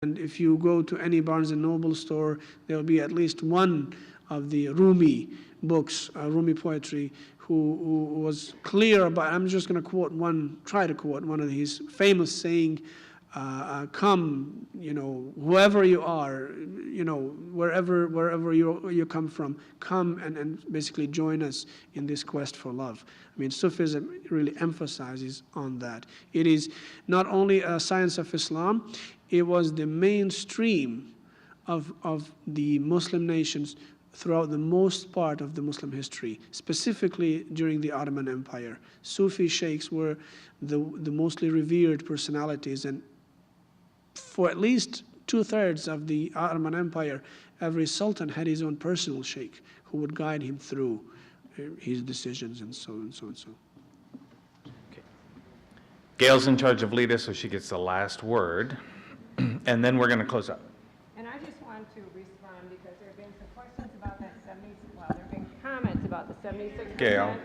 And if you go to any Barnes & Noble store, there will be at least one of the Rumi books, Rumi poetry, who was clear about, I'm just going to try to quote one of his famous saying, come, whoever you are, wherever you come from, come and basically join us in this quest for love. I mean, Sufism really emphasizes on that. It is not only a science of Islam, it was the mainstream of the Muslim nations throughout the most part of the Muslim history, specifically during the Ottoman Empire. Sufi sheikhs were the mostly revered personalities, and for at least 2/3 of the Ottoman Empire, every sultan had his own personal sheikh who would guide him through his decisions and so on and so on and so on. Okay. Gail's in charge of LEDA, so she gets the last word, and then we're going to close up. And I just want to respond because there have been some questions about that 70s, well, there have been comments about the 76%. Gail,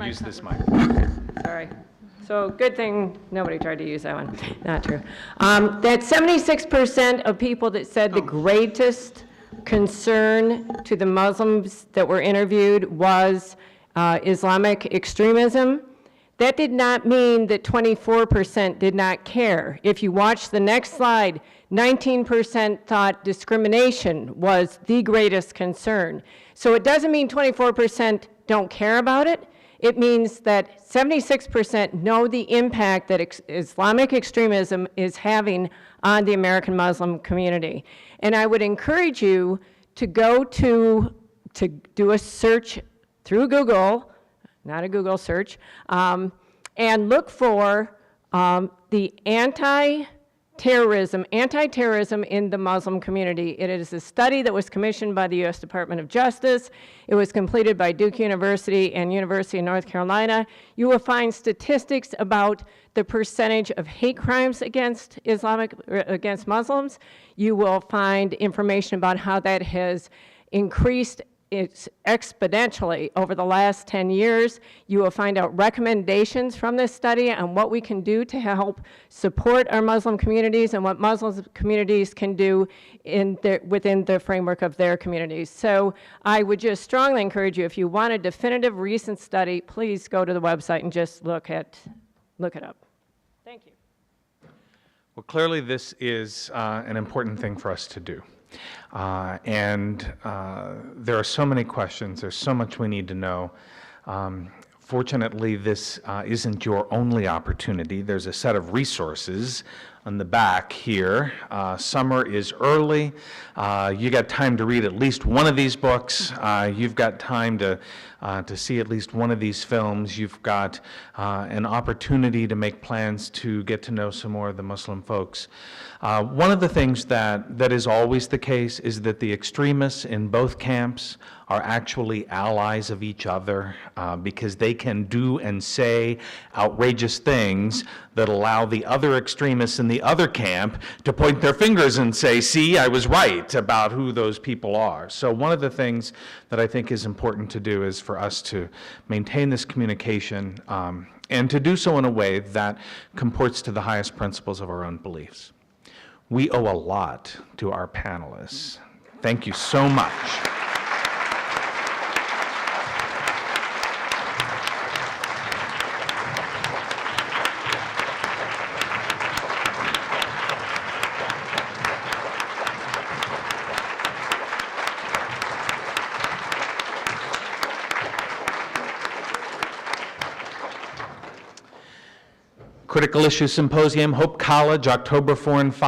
use this mic. Sorry. So good thing nobody tried to use that one. Not true. That 76% of people that said the greatest concern to the Muslims that were interviewed was Islamic extremism. That did not mean that 24% did not care. If you watch the next slide, 19% thought discrimination was the greatest concern. So it doesn't mean 24% don't care about it. It means that 76% know the impact that Islamic extremism is having on the American Muslim community. And I would encourage you to go to do a search through Google, not a Google search, and look for the anti-terrorism in the Muslim community. It is a study that was commissioned by the U.S. Department of Justice. It was completed by Duke University and University of North Carolina. You will find statistics about the percentage of hate crimes against Muslims. You will find information about how that has increased exponentially over the last 10 years. You will find out recommendations from this study on what we can do to help support our Muslim communities and what Muslim communities can do within the framework of their communities. So I would just strongly encourage you, if you want a definitive recent study, please go to the website and just look it up. Thank you. Well, clearly this is an important thing for us to do. There are so many questions, there's so much we need to know. Fortunately, this isn't your only opportunity. There's a set of resources on the back here. Summer is early. You got time to read at least one of these books. You've got time to see at least one of these films. You've got an opportunity to make plans to get to know some more of the Muslim folks. One of the things that is always the case is that the extremists in both camps are actually allies of each other because they can do and say outrageous things that allow the other extremists in the other camp to point their fingers and say, see, I was right about who those people are. So one of the things that I think is important to do is for us to maintain this communication and to do so in a way that comports to the highest principles of our own beliefs. We owe a lot to our panelists. Thank you so much. Critical Issue Symposium, Hope College, October 4 and 5.